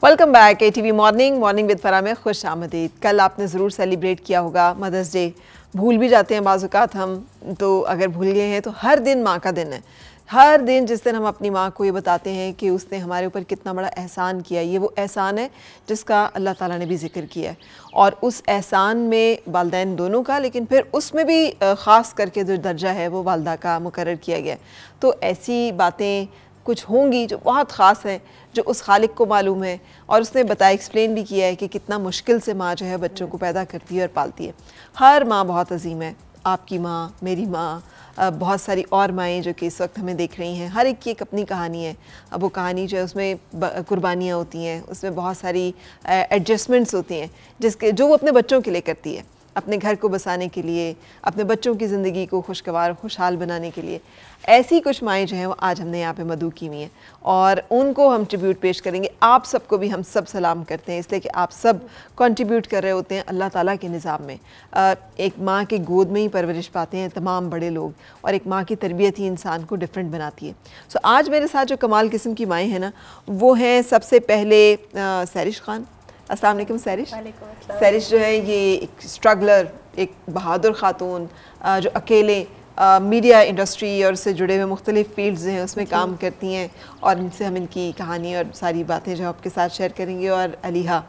Welcome back ATV morning with फरा में खुश आमदीद। कल आपने ज़रूर सेलिब्रेट किया होगा मदर्स डे। भूल भी जाते हैं बाज़-औक़ात हम, तो अगर भूल गए हैं तो हर दिन माँ का दिन है। हर दिन जिस दिन हम अपनी माँ को ये बताते हैं कि उसने हमारे ऊपर कितना बड़ा एहसान किया, ये वो एहसान है जिसका अल्लाह ताला ने भी ज़िक्र किया है। और उस एहसान में वालिदैन दोनों का, लेकिन फिर उसमें भी ख़ास करके जो दर्जा है वो वालदा का मुकर्रर किया गया। तो ऐसी बातें कुछ होंगी जो बहुत ख़ास हैं, जो उस खालिक को मालूम है। और उसने बताया, एक्सप्लेन भी किया है कि कितना मुश्किल से माँ जो है बच्चों को पैदा करती है और पालती है। हर माँ बहुत अजीम है, आपकी माँ, मेरी माँ, बहुत सारी और माएँ जो कि इस वक्त हमें देख रही हैं। हर एक की एक अपनी कहानी है। अब वो कहानी जो है उसमें कुर्बानियाँ होती हैं, उसमें बहुत सारी एडजस्टमेंट्स होती हैं जो वो अपने बच्चों के लिए करती है, अपने घर को बसाने के लिए, अपने बच्चों की ज़िंदगी को खुशगवार खुशहाल बनाने के लिए। ऐसी कुछ माएँ जो हैं वो आज हमने यहाँ पे मदऊ की हुई हैं और उनको हम ट्रिब्यूट पेश करेंगे। आप सबको भी हम सब सलाम करते हैं, इसलिए कि आप सब कंट्रीब्यूट कर रहे होते हैं अल्लाह ताला के निज़ाम में। एक माँ के गोद में ही परवरिश पाते हैं तमाम बड़े लोग, और एक माँ की तरबियत ही इंसान को डिफरेंट बनाती है। सो आज मेरे साथ जो कमाल किस्म की माएँ हैं ना, वो हैं सबसे पहले सैरिश खान। अस्सलाम वालेकुम सैरिश। सैरिश जो है ये एक स्ट्रगलर, एक बहादुर ख़ातून जो अकेले मीडिया इंडस्ट्री और उससे जुड़े हुए मुख्तलिफ़ फील्ड्स हैं उसमें काम करती हैं, और इनसे हम इनकी कहानी और सारी बातें जो आपके साथ शेयर करेंगे। और अलीहा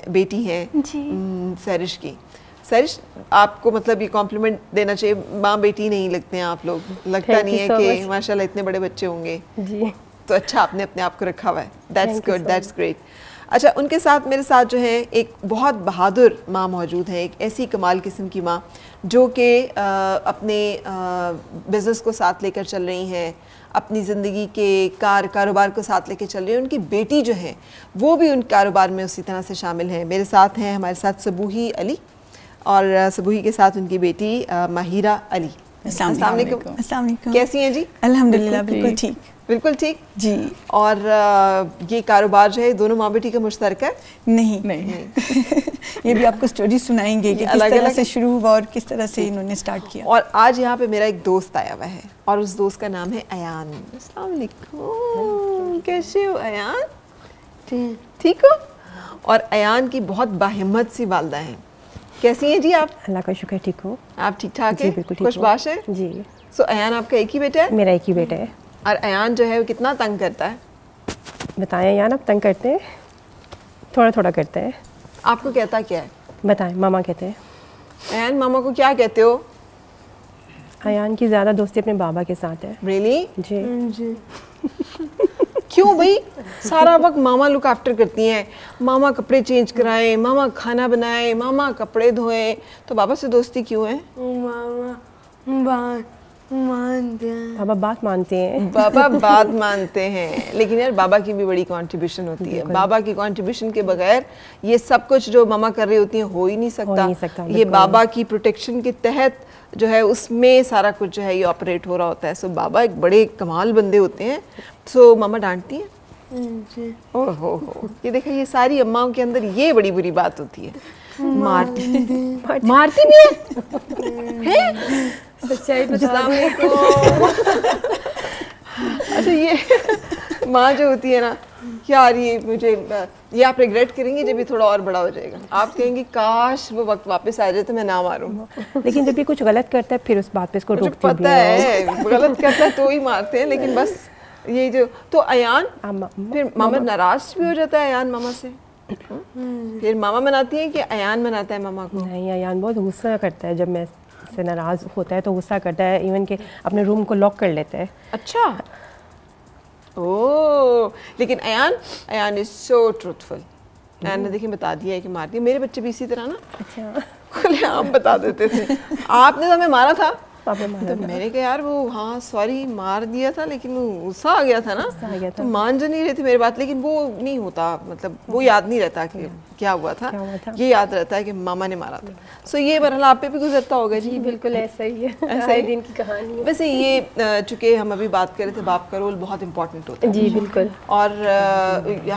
बेटी हैं सैरिश की। सैरिश, आपको मतलब ये कॉम्प्लीमेंट देना चाहिए, माँ बेटी नहीं लगते हैं आप लोग, लगता नहीं है कि माशाल्लाह इतने बड़े बच्चे होंगे जी। तो अच्छा आपने अपने आप को रखा हुआ है, दैट्स गुड, दैट्स ग्रेट। अच्छा, उनके साथ मेरे साथ जो है एक बहुत बहादुर माँ मौजूद है, एक ऐसी कमाल किस्म की माँ जो कि अपने बिज़नेस को साथ लेकर चल रही हैं, अपनी ज़िंदगी के कारोबार को साथ लेकर चल रही हैं। उनकी बेटी जो है वो भी उन कारोबार में उसी तरह से शामिल है। मेरे साथ हैं हमारे साथ सबूही अली, और सबूही के साथ उनकी बेटी माहिरा अली। अस्सलाम वालेकुम। कैसी हैं जी? अल्हम्दुलिल्लाह, बिल्कुल ठीक। बिल्कुल ठीक जी। और ये कारोबार जो है दोनों माँ बेटी का मुश्तरक है? नहीं। ये भी आपको स्टोरी सुनाएंगे कि किस तरह से शुरू हुआ और किस तरह से इन्होंने स्टार्ट किया। और आज यहाँ पे मेरा एक दोस्त आया हुआ है और उस दोस्त का नाम है अयान। अस्सलाम वालेकुम, कैसे हो अयान? ठीक हो? और अयान की बहुत बाहिम्मत सी वालदा हैं। कैसी हैं जी आप? अल्लाह का शुक्र, ठीक हो। आप ठीक ठाक हैं? बिल्कुल ठीक। खुशबाश है जी। सो अयान आपका एक ही बेटा है? मेरा एक ही बेटा है। और अयान जो है वो कितना तंग करता है? बताएं अयान, आप तंग करते हैं? थोड़ा थोड़ा करते हैं। आपको कहता क्या है? बताएं। मामा कहते हैं। अयान, मामा को क्या कहते हो? अयान की ज़्यादा दोस्ती अपने बाबा के साथ है। रियली? जी। क्यों भाई? सारा वक्त मामा लुक आफ्टर करती हैं, मामा कपड़े चेंज कराएं, मामा खाना बनाए, मामा कपड़े धोएं, तो बाबा से दोस्ती क्यों है? बाबा बात मानते हैं। बाबा बात मानते हैं, लेकिन यार बाबा की भी बड़ी कंट्रीब्यूशन होती है। बाबा की कंट्रीब्यूशन के बगैर ये सब कुछ जो मामा कर रही होती हैं हो ही नहीं सकता। ये बाबा की प्रोटेक्शन के तहत जो है उसमें सारा कुछ जो है ये ऑपरेट हो रहा होता है। सो बाबा एक बड़े कमाल बंदे होते हैं। सो मामा डांटती हैं? ओहो, ये देखा, ये सारी अम्माओं के अंदर ये बड़ी बुरी बात होती है, मारती भी है? सच्चाई बता दो। अच्छा, ये माँ जो होती है ना यार, ये आप रिग्रेट करेंगे जब ये थोड़ा और बड़ा हो जाएगा। आप कहेंगे काश वो वक्त वापस आ जाए तो मैं ना मारूं। लेकिन जब ये कुछ गलत करता है फिर उस बात पे इसको रोकते भी पता है गलत करता है तो ही मारते हैं, लेकिन बस ये जो तो अयान फिर मामा नाराज भी हो जाता है अयान मामा से। फिर मामा मनाती है कि अयान मनाता है मामा को? नहीं, अयान बहुत गुस्सा करता है। जब मैं से नाराज़ होता है तो गुस्सा करता है, इवन के अपने रूम को लॉक कर लेता है। अच्छा। ओह, लेकिन Ayaan is so truthful. Ayaan ने देखिए बता दिया है कि मारती है। मेरे बच्चे भी इसी तरह ना अच्छा खुले आम बता देते थे। आपने तो हमें मारा था। पापा मारा तो मैंने कहा यार वो हाँ सॉरी मार दिया था, लेकिन वो गुस्सा आ गया था ना, तो मान जो नहीं रही थी मेरी बात, लेकिन वो नहीं होता, मतलब वो याद नहीं रहता कि क्या हुआ था। ये याद रहता है कि मामा ने मारा था। सो ये बहरहाल आप पे भी गुजरता होगा जी? बिल्कुल ऐसा ही है, ऐसा ही दिन की कहानी है। वैसे ये चूँकि हम अभी बात कर रहे थे, बाप का रोल बहुत इंपॉर्टेंट होता है। जी बिल्कुल। और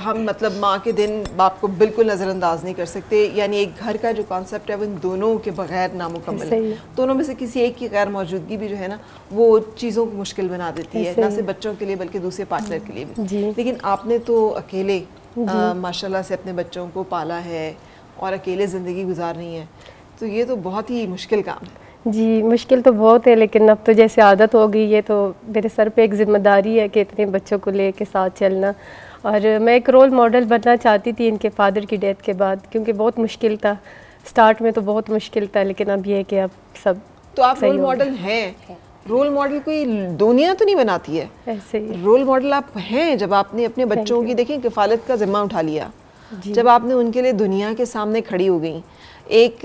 हम मतलब माँ के दिन बाप को बिल्कुल नज़रअंदाज नहीं कर सकते। यानी एक घर का जो कॉन्सेप्ट है वो इन दोनों के बगैर नामुकम्मल है। दोनों में से किसी एक की गैर मौजूदगी भी जो है ना वो चीज़ों को मुश्किल बना देती है, ना सिर्फ बच्चों के लिए बल्कि दूसरे पार्टनर के लिए भी। लेकिन आपने तो अकेले माशाल्लाह से अपने बच्चों को पाला है और अकेले ज़िंदगी गुजारनी है, तो ये तो बहुत ही मुश्किल काम है। जी मुश्किल तो बहुत है, लेकिन अब तो जैसे आदत हो गई है, तो मेरे सर पे एक ज़िम्मेदारी है कि इतने बच्चों को ले के साथ चलना। और मैं एक रोल मॉडल बनना चाहती थी इनके फादर की डेथ के बाद, क्योंकि बहुत मुश्किल था, स्टार्ट में तो बहुत मुश्किल था, लेकिन अब ये है कि अब सब तो आप रोल मॉडल हैं। रोल मॉडल कोई दुनिया तो नहीं बनाती है, ऐसे ही रोल मॉडल आप हैं जब आपने अपने बच्चों की देखें किफ़ालत का ज़िम्मा उठा लिया, जब आपने उनके लिए दुनिया के सामने खड़ी हो गई, एक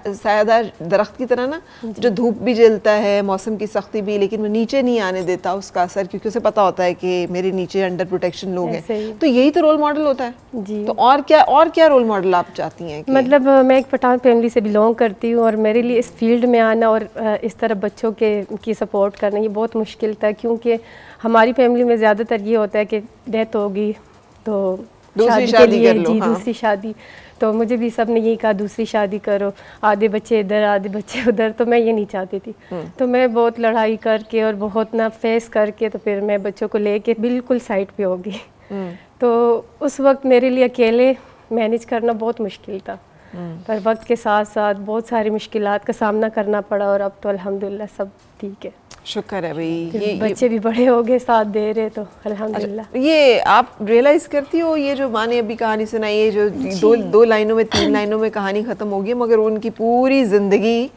सायादार दरख्त की तरह ना, जो धूप भी जलता है, मौसम की सख्ती भी, लेकिन वो नीचे नहीं आने देता उसका असर, क्योंकि उसे पता होता है कि मेरे नीचे अंडर प्रोटेक्शन लोग हैं। तो यही तो रोल मॉडल होता है जी। तो और क्या रोल मॉडल आप चाहती हैं? मतलब मैं एक पठान फैमिली से बिलोंग करती हूँ, और मेरे लिए इस फील्ड में आना और इस तरह बच्चों की सपोर्ट करना ये बहुत मुश्किल था, क्योंकि हमारी फैमिली में ज़्यादातर ये होता है कि डेथ होगी तो दूसरी शादी कर लो। दूसरी शादी, तो मुझे भी सब ने यही कहा दूसरी शादी करो, आधे बच्चे इधर आधे बच्चे उधर, तो मैं ये नहीं चाहती थी। तो मैं बहुत लड़ाई करके और बहुत ना फेस करके तो फिर मैं बच्चों को लेके बिल्कुल साइड पे हो गई। तो उस वक्त मेरे लिए अकेले मैनेज करना बहुत मुश्किल था, पर वक्त के साथ साथ बहुत सारी मुश्किलात का सामना करना पड़ा, और अब तो अल्हम्दुलिल्लाह सब ठीक है। शुक्र है भाई, ये बच्चे भी बड़े हो गए, साथ दे रहे, तो अल्हम्दुलिल्लाह। अच्छा, ये आप रियलाइज़ करती हो, ये जो माँ ने अभी कहानी सुनाई है, जो दो लाइनों में 3 लाइनों में कहानी ख़त्म हो गई, मगर उनकी पूरी ज़िंदगी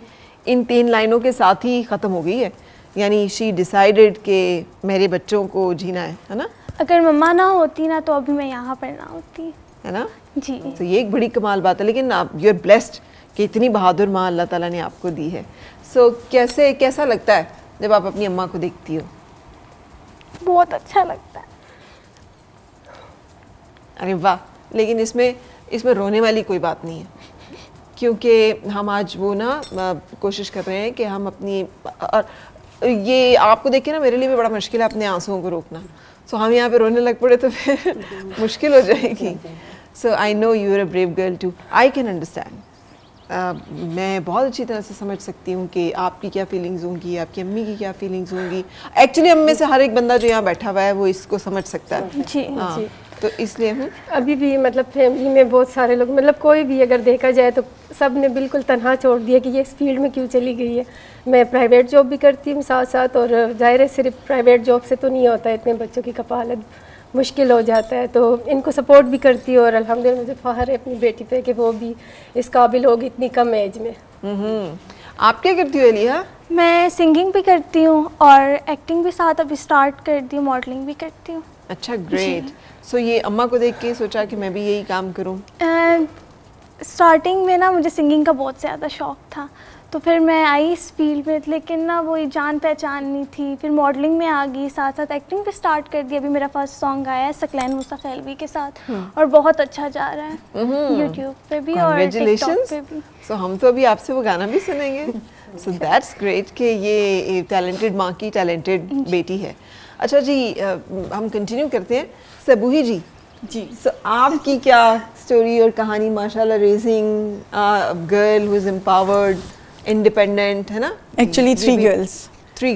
इन 3 लाइनों के साथ ही ख़त्म हो गई है। यानी शी डिसाइडेड कि मेरे बच्चों को जीना है ना। अगर मम्मा ना होती ना तो अभी मैं यहाँ पर ना होती, है ना जी। तो ये एक बड़ी कमाल बात है, लेकिन आप यू आर ब्लेस्ड कि इतनी बहादुर माँ अल्लाह ताला ने आपको दी है। सो कैसा लगता है जब आप अपनी अम्मा को देखती हो? बहुत अच्छा लगता है। अरे वाह, लेकिन इसमें रोने वाली कोई बात नहीं है, क्योंकि हम आज वो ना कोशिश कर रहे हैं कि हम अपनी, और ये आपको देख के ना मेरे लिए भी बड़ा मुश्किल है अपने आंसुओं को रोकना। सो हम यहाँ पे रोने लग पड़े तो फिर मुश्किल हो जाएगी। So I know you are a brave girl too, I can understand. मैं बहुत अच्छी तरह से समझ सकती हूँ कि आपकी क्या फीलिंग्स होंगी, आपकी अम्मी की क्या फीलिंग्स होंगी। एक्चुअली हम में से हर एक बंदा जो यहाँ बैठा हुआ है वो इसको समझ सकता है जी, जी। तो इसलिए अभी भी मतलब फैमिली में बहुत सारे लोग, मतलब कोई भी अगर देखा जाए तो सब ने बिल्कुल तनहा छोड़ दिया कि ये इस फील्ड में क्यों चली गई है। मैं प्राइवेट जॉब भी करती हूँ साथ साथ, और जाहिर है सिर्फ प्राइवेट जॉब से तो नहीं होता है, इतने बच्चों की कफालत मुश्किल हो जाता है, तो इनको सपोर्ट भी करती हूँ, और अल्हम्दुलिल्लाह मुझे फ़ख्र है अपनी बेटी पे कि वो भी इस काबिल होगी इतनी कम एज में। आप क्या करती हो एलिया? मैं सिंगिंग भी करती हूँ और एक्टिंग भी साथ अभी स्टार्ट कर दी हूँ, मॉडलिंग भी करती हूँ। अच्छा, ग्रेट। सो ये अम्मा को देख के सोचा कि मैं भी यही काम करूँ? स्टार्टिंग में ना मुझे सिंगिंग का बहुत ज़्यादा शौक़ था, तो फिर मैं आई इस फील्ड में, लेकिन ना वो जान पहचान नहीं थी। फिर मॉडलिंग में आ गई, साथ साथ एक्टिंग भी स्टार्ट कर दी। अभी मेरा फर्स्ट सॉन्ग आया है सकलैन मुस्तफ़ा अलवी के साथ, और बहुत अच्छा जा रहा है यूट्यूब पे भी और टिकटॉक पे भी। सो हम तो अभी आपसे वो गाना भी सुनेंगे। सो दैट्स ग्रेट कि ये टैलेंटेड माँ की टैलेंटेड बेटी है। अच्छा जी, हम कंटिन्यू करते हैं। सबूही जी, सो आपकी क्या स्टोरी और कहानी? माशाल्लाह, raising girl who is empowered, independent, है ना? Actually 3 girls.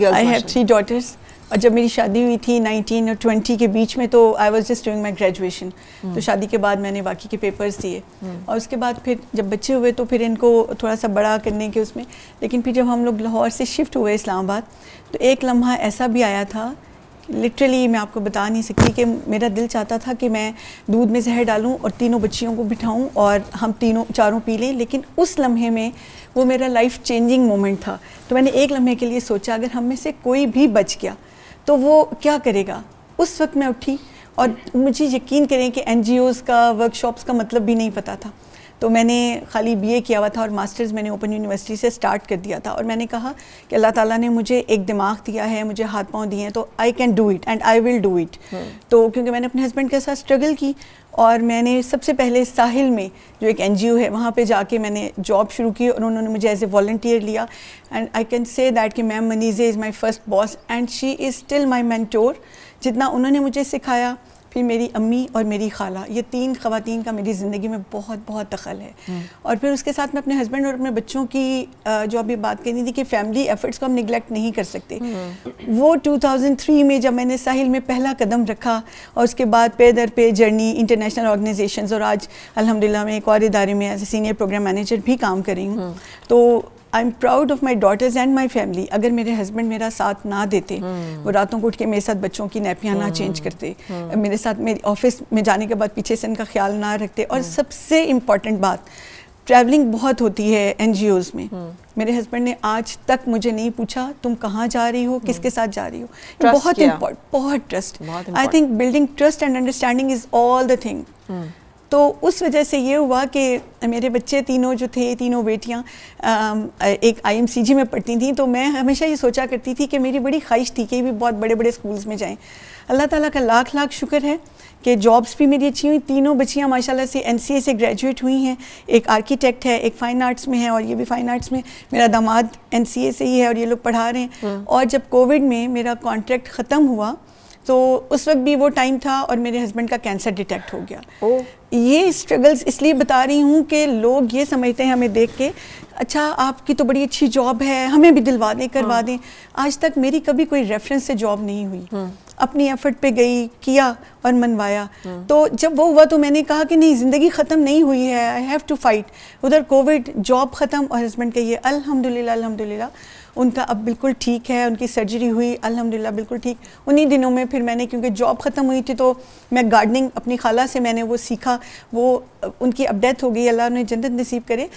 I have 3 daughters. और जब मेरी शादी हुई थी 19 और 20 के बीच में, तो I was just doing my graduation. तो शादी के बाद मैंने बाकी के पेपर्स दिए, और उसके बाद फिर जब बच्चे हुए तो फिर इनको थोड़ा सा बड़ा करने के उसमें, लेकिन फिर जब हम लोग लाहौर से शिफ्ट हुए इस्लामाबाद, तो एक लम्हा ऐसा भी आया था, लिटरली मैं आपको बता नहीं सकती, कि मेरा दिल चाहता था कि मैं दूध में जहर डालूं और तीनों बच्चियों को बिठाऊं और हम चारों पी लें। लेकिन उस लम्हे में वो मेरा लाइफ चेंजिंग मोमेंट था। तो मैंने एक लम्हे के लिए सोचा, अगर हम में से कोई भी बच गया तो वो क्या करेगा। उस वक्त मैं उठी, और मुझे यकीन करें कि NGOs का, वर्कशॉप्स का मतलब भी नहीं पता था। तो मैंने खाली BA किया हुआ था और मास्टर्स मैंने ओपन यूनिवर्सिटी से स्टार्ट कर दिया था, और मैंने कहा कि अल्लाह ताला ने मुझे एक दिमाग दिया है, मुझे हाथ पांव दिए हैं, तो I can do it and I will do it. तो क्योंकि मैंने अपने हस्बैंड के साथ स्ट्रगल की, और मैंने सबसे पहले साहिल में जो एक NGO है वहाँ पे जाके मैंने जॉब शुरू की, और उन्होंने मुझे एज ए वॉलंटियर लिया। And I can say that कि ma'am Manize is my first boss and she is still my mentor. जितना उन्होंने मुझे सिखाया, फिर मेरी अम्मी और मेरी खाला, ये 3 ख़वातीन का मेरी ज़िंदगी में बहुत बहुत दखल है। और फिर उसके साथ में अपने हस्बैंड और अपने बच्चों की जो अभी बात करनी थी कि फैमिली एफर्ट्स को हम निगलेक्ट नहीं कर सकते। वो 2003 में जब मैंने साहिल में पहला कदम रखा और उसके बाद पे दर पे जर्नी इंटरनेशनल ऑर्गेनाइजेशंस, और आज अल्हम्दुलिल्लाह मैं एक और इदारे में as a senior programme manager भी काम कर रही हूँ। तो I am proud of my daughters and my family. अगर मेरे हस्बैंड मेरा साथ ना देते, वो रातों को उठ के मेरे साथ बच्चों की नैपियाँ ना चेंज करते, मेरे साथ मेरी ऑफिस में जाने के बाद पीछे से इनका ख्याल ना रखते, और सबसे इम्पॉर्टेंट बात, ट्रैवलिंग बहुत होती है NGOs में। मेरे हस्बैंड ने आज तक मुझे नहीं पूछा तुम कहाँ जा रही हो, किसके साथ जा रही हो। बहुत इम्पोर्टेंट, बहुत trust. I think building trust and understanding is all the thing. तो उस वजह से ये हुआ कि मेरे बच्चे तीनों जो थे, तीनों बेटियां एक IMCG में पढ़ती थी, तो मैं हमेशा ये सोचा करती थी कि मेरी बड़ी ख्वाहिश थी कि भी बहुत बड़े बड़े स्कूल्स में जाएं। अल्लाह ताला का लाख लाख शुक्र है कि जॉब्स भी मेरी अच्छी हुई। तीनों बच्चियां माशाल्लाह से NCA से ग्रेजुएट हुई हैं। एक आर्किटेक्ट है, एक फ़ाइन आर्ट्स में है, और ये भी फ़ाइन आर्ट्स में। मेरा दामाद NCA से ही है और ये लोग पढ़ा रहे हैं। और जब कोविड में मेरा कॉन्ट्रैक्ट ख़त्म हुआ तो उस वक्त भी वो टाइम था और मेरे हस्बैंड का कैंसर डिटेक्ट हो गया। ये स्ट्रगल्स इसलिए बता रही हूँ कि लोग ये समझते हैं हमें देख के, अच्छा आपकी तो बड़ी अच्छी जॉब है, हमें भी दिलवा दें, करवा दें। आज तक मेरी कभी कोई रेफरेंस से जॉब नहीं हुई। अपनी एफर्ट पे गई, किया और मनवाया। तो जब वो हुआ तो मैंने कहा कि नहीं, ज़िंदगी ख़त्म नहीं हुई है, आई हैव टू फाइट। उधर कोविड, जॉब ख़त्म, और हस्बैंड का ये अल्हम्दुलिल्लाह अल्हम्दुलिल्लाह उनका अब बिल्कुल ठीक है, उनकी सर्जरी हुई अल्हम्दुलिल्लाह बिल्कुल ठीक। उन्हीं दिनों में फिर मैंने, क्योंकि जॉब ख़त्म हुई थी, तो मैं गार्डनिंग अपनी खाला से मैंने वो सीखा। वो उनकी अब डेथ हो गई, अल्लाह उन्हें जन्नत नसीब करे।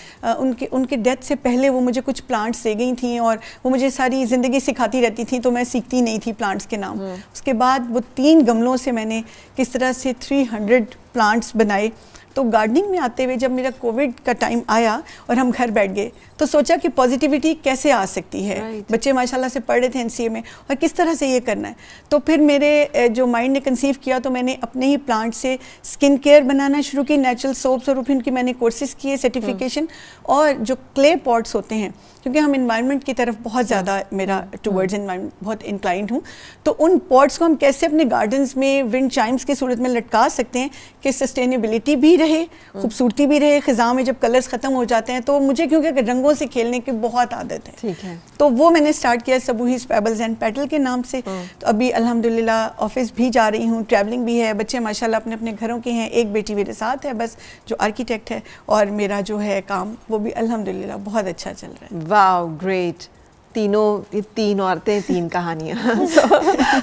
उनके डेथ से पहले वो मुझे कुछ प्लांट्स दे गई थी और वो मुझे सारी ज़िंदगी सिखाती रहती थी, तो मैं सीखती नहीं थी प्लांट्स के नाम। उसके बाद वो 3 गमलों से मैंने किस तरह से 300 प्लांट्स बनाए। तो गार्डनिंग में आते हुए जब मेरा कोविड का टाइम आया और हम घर बैठ गए, तो सोचा कि पॉजिटिविटी कैसे आ सकती है। बच्चे माशाल्लाह से पढ़ रहे थे NCA में, और किस तरह से ये करना है। तो फिर मेरे जो माइंड ने कंसीव किया, तो मैंने अपने ही प्लांट से स्किन केयर बनाना शुरू की, नेचुरल सोप्स, और फिर उनकी मैंने कोर्सेज किए, सर्टिफिकेशन। और जो क्ले पॉट्स होते हैं, क्योंकि हम इन्वायरमेंट की तरफ बहुत ज़्यादा, मेरा टूवर्ड्स इन्वायरमेंट बहुत इंक्लाइंड हूँ, तो उन पॉट्स को हम कैसे अपने गार्डन्स में विंड चाइम्स की सूरत में लटका सकते हैं कि सस्टेनेबिलिटी भी रहे, खूबसूरती भी रहे। ख़िज़ा में जब कलर्स ख़त्म हो जाते हैं, तो मुझे क्योंकि रंगों से खेलने की बहुत आदत है, ठीक है, तो वो मैंने स्टार्ट किया सबूहीज पेबल्स एंड पेटल के नाम से। तो अभी अल्हम्दुलिल्लाह ऑफिस भी जा रही हूँ, ट्रैवलिंग भी है, बच्चे माशाल्लाह अपने अपने घरों के हैं। एक बेटी मेरे साथ है बस, जो आर्किटेक्ट है, और मेरा जो है काम वो भी अल्हम्दुलिल्लाह बहुत अच्छा चल रहा है। Wow, great. तीनों, 3 औरतें, 3 कहानियाँ।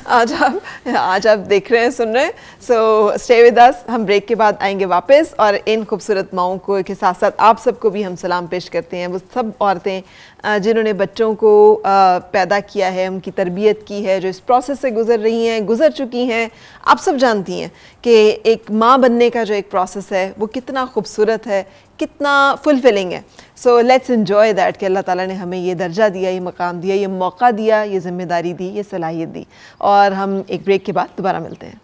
आज आप देख रहे हैं, सुन रहे हैं। सो स्टे विद अस, हम ब्रेक के बाद आएंगे वापस, और इन खूबसूरत माओं को के साथ साथ आप सबको भी हम सलाम पेश करते हैं। वो सब औरतें जिन्होंने बच्चों को पैदा किया है, उनकी तरबियत की है, जो इस प्रोसेस से गुजर रही हैं, गुजर चुकी हैं। आप सब जानती हैं कि एक माँ बनने का जो एक प्रोसेस है वो कितना खूबसूरत है, कितना फुलफिलिंग है। सो लेट्स एंजॉय दैट कि अल्लाह ताला ने हमें ये दर्जा दिया, ये मकाम दिया, ये मौका दिया, ये ज़िम्मेदारी दी, ये सलाहियत दी। और हम एक ब्रेक के बाद दोबारा मिलते हैं।